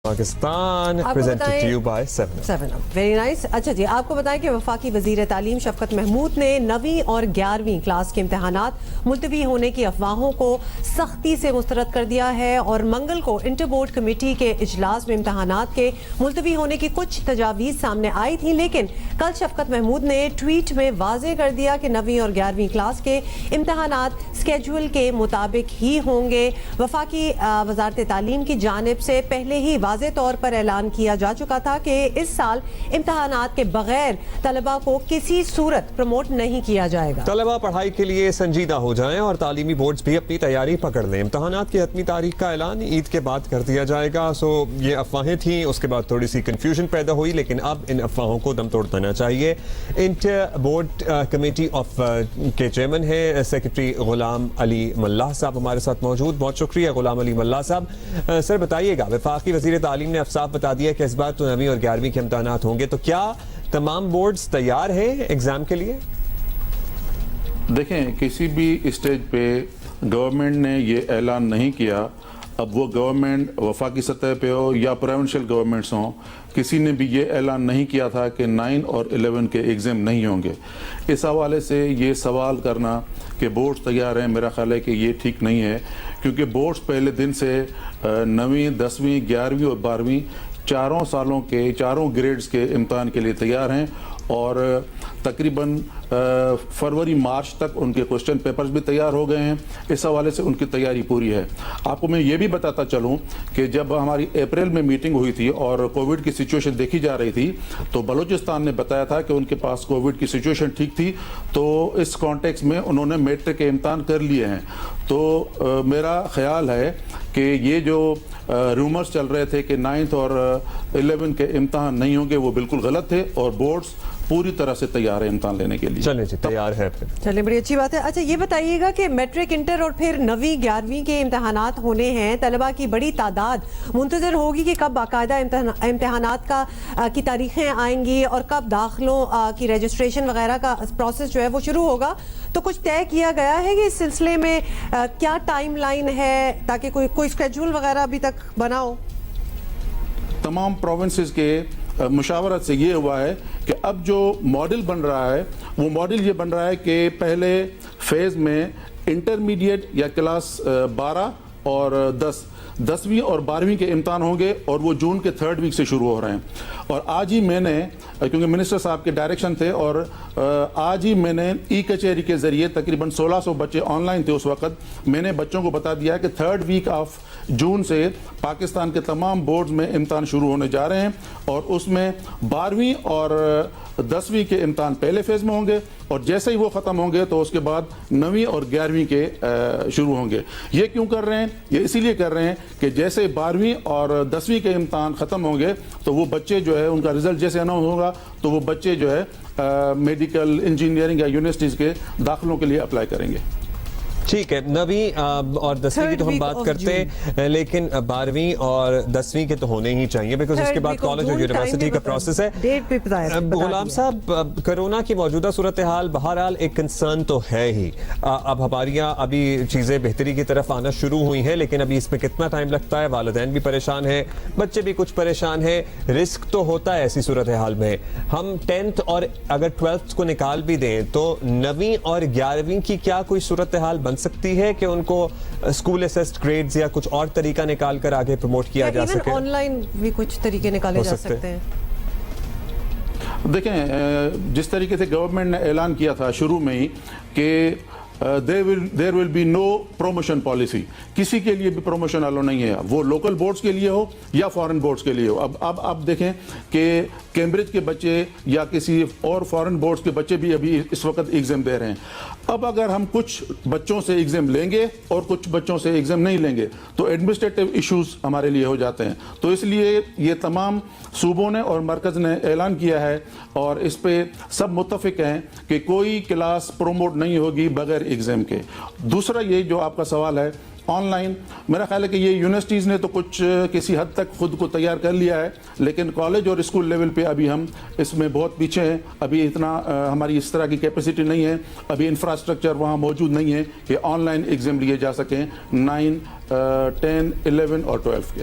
Pakistan presented to you by 7up. Very nice. اچھا جی, آپ کو بتائیں کہ وفاقی وزیر تعلیم شفقت محمود نے 9ویں اور 11ویں کلاس کے امتحانات ملتوی ہونے کی افواہوں کو سختی سے مسترد کر دیا ہے اور منگل کو انٹر بورڈ کمیٹی کے اجلاس میں امتحانات کے ملتوی ہونے کی کچھ تجاویز سامنے آئی تھیں, لیکن کل شفقت محمود نے ٹویٹ میں واضح کر دیا کہ 9ویں اور 11ویں کلاس کے امتحانات اسکیجول کے مطابق ہی ہوں گے. وفاقی وزارت تعلیم کی جانب سے پہلے ہی واضح طور پر اعلان کیا جا چکا تھا کہ اس سال امتحانات کے بغیر طلبہ کو کسی صورت پروموٹ نہیں کیا جائے گا. طلبہ پڑھائی کے لیے سنجیدہ ہو جائیں اور تعلیمی بورڈز بھی اپنی تیاری پکڑ لیں. امتحانات کی حتمی تاریخ کا اعلان عید کے بعد کر دیا جائے گا. یہ افواہیں تھیں, اس کے بعد تھوڑی سی کنفیوژن پیدا ہوئی, لیکن اب ان افواہوں کو دم توڑ دینا چاہیے. انٹر بورڈ کمیٹی آف کے چیئرمین ہیں سیکرٹری غلام علی ملا صاحب ہمارے ساتھ موجود. بہت شکریہ غلام علی ملا صاحب. سر بتائیے گا, وفاقی وزیر تعلیم نے صاف بتا دیا کہ اس بار تو 9ویں اور 11ویں کے امتحانات ہوں گے, تو کیا تمام بورڈز تیار ہیں ایگزام کے لیے؟ دیکھیں, کسی بھی اسٹیج پہ گورنمنٹ نے یہ اعلان نہیں کیا, اب وہ گورنمنٹ وفاقی سطح پہ ہو یا پروونشل گورنمنٹس ہوں, کسی نے بھی یہ اعلان نہیں کیا تھا کہ 9 اور 11 کے ایگزام نہیں ہوں گے. اس حوالے سے یہ سوال کرنا کہ بورڈز تیار ہیں, میرا خیال ہے کہ یہ ٹھیک نہیں ہے, کیونکہ بورڈز پہلے دن سے 9ویں 10ویں 11ویں اور 12ویں چاروں سالوں کے چاروں گریڈز کے امتحان کے لیے تیار ہیں اور تقریباً فروری مارچ تک ان کے کوسچن پیپرز بھی تیار ہو گئے ہیں. اس حوالے سے ان کی تیاری پوری ہے. آپ کو میں یہ بھی بتاتا چلوں کہ جب ہماری اپریل میں میٹنگ ہوئی تھی اور کووڈ کی سچویشن دیکھی جا رہی تھی, تو بلوچستان نے بتایا تھا کہ ان کے پاس کووڈ کی سچویشن ٹھیک تھی, تو اس کانٹیکس میں انہوں نے میٹرک کے امتحان کر لیے ہیں. تو میرا خیال ہے کہ یہ جو رومرز چل رہے تھے کہ 9th اور 11 کے امتحان نہیں ہوں گے, وہ بالکل غلط تھے اور بورڈز پوری طرح سے تیار ہے امتحان لینے کے لیے. چلیں جی, تیار ہے. چلیں, بڑی اچھی بات ہے. اچھا یہ بتائیے گا کہ میٹرک, انٹر اور پھر 9ویں 11ویں کے امتحانات ہونے ہیں, طلبہ کی بڑی تعداد منتظر ہوگی کہ کب باقاعدہ امتحانات کی تاریخیں آئیں گی اور کب داخلوں کی رجسٹریشن وغیرہ کا پروسیس جو ہے وہ شروع ہوگا. تو کچھ طے کیا گیا ہے کہ اس سلسلے میں کیا ٹائم لائن ہے تاکہ کوئی اسکیجول وغیرہ ابھی تک بنا ہو؟ تمام پروونسز کے مشاورت سے یہ ہوا ہے کہ اب جو ماڈل بن رہا ہے وہ ماڈل یہ بن رہا ہے کہ پہلے فیز میں انٹرمیڈیٹ یا کلاس 12 اور 10ویں اور 12ویں کے امتحان ہوں گے اور وہ جون کے 3rd ویک سے شروع ہو رہے ہیں. اور آج ہی میں نے, کیونکہ منسٹر صاحب کے ڈائریکشن تھے, اور آج ہی میں نے ای کچہری کے ذریعے تقریباً 1600 بچے آن لائن تھے اس وقت, میں نے بچوں کو بتا دیا کہ 3rd ویک آف جون سے پاکستان کے تمام بورڈز میں امتحان شروع ہونے جا رہے ہیں اور اس میں 12ویں اور 10ویں کے امتحان پہلے فیز میں ہوں گے اور جیسے ہی وہ ختم ہوں گے تو اس کے بعد 9ویں اور 11ویں کے شروع ہوں گے. یہ کیوں کر رہے ہیں؟ یہ اسی لیے کر رہے ہیں کہ جیسے 12ویں اور 10ویں کے امتحان ختم ہوں گے تو وہ بچے جو ہے ان کا رزلٹ جیسے اناؤنس ہوگا تو وہ بچے جو ہے میڈیکل, انجینئرنگ یا یونیورسٹیز کے داخلوں کے لیے اپلائی کریں گے. ٹھیک ہے, 9ویں اور 10ویں کی تو ہم بات کرتے ہیں, لیکن 12ویں اور 10ویں کے تو ہونے ہی چاہیے بیکاز اس کے بعد کالج اور یونیورسٹی کا پروسیس ہے. غلام صاحب, کرونا کی موجودہ صورتحال بہرحال ایک کنسرن تو ہے ہی. اب ہمارے یہاں ابھی چیزیں بہتری کی طرف آنا شروع ہوئی ہیں, لیکن ابھی اس میں کتنا ٹائم لگتا ہے, والدین بھی پریشان ہیں, بچے بھی کچھ پریشان ہیں, رسک تو ہوتا ہے ایسی صورتحال میں. ہم 10th اور اگر 12th کو نکال بھی دیں تو 9ویں اور 11ویں کی کیا کوئی صورتحال بن سکتی ہے کہ ان کو اسکول اسسڈ گریڈز یا کچھ اور طریقہ نکال کر آگے پروموٹ کیا جا سکے؟ آن لائن بھی کچھ طریقے نکالے جا سکتے ہیں. دیکھیں, جس طریقے سے گورنمنٹ نے اعلان کیا تھا شروع میں ہی کہ there will be no promotion policy, کسی کے لیے بھی پروموشن الو نہیں ہے, وہ لوکل بورڈز کے لیے ہو یا فارن بورڈز کے لیے ہو. اب آپ دیکھیں کہ کیمبرج کے بچے یا کسی اور فارن بورڈز کے بچے بھی ابھی اس وقت ایگزام دے رہے ہیں. اب اگر ہم کچھ بچوں سے ایگزام لیں گے اور کچھ بچوں سے ایگزام نہیں لیں گے تو ایڈمنسٹریٹو ایشوز ہمارے لیے ہو جاتے ہیں. تو اس لیے یہ تمام صوبوں نے اور مرکز نے اعلان کیا ہے اور اس پہ سب متفق ہیں کہ کوئی کلاس پروموٹ نہیں ہوگی بغیر ایگزام کے. دوسرا یہ جو آپ کا سوال ہے آن لائن, میرا خیال ہے کہ یہ یونیورسٹیز نے تو کچھ کسی حد تک خود کو تیار کر لیا ہے, لیکن کالج اور اسکول لیول پہ ابھی ہم اس میں بہت پیچھے ہیں. ابھی اتنا ہماری اس طرح کی کیپیسٹی نہیں ہے, ابھی انفراسٹرکچر وہاں موجود نہیں ہے کہ آن لائن ایگزام لیے جا سکیں 9, 10, 11 اور 12 کے.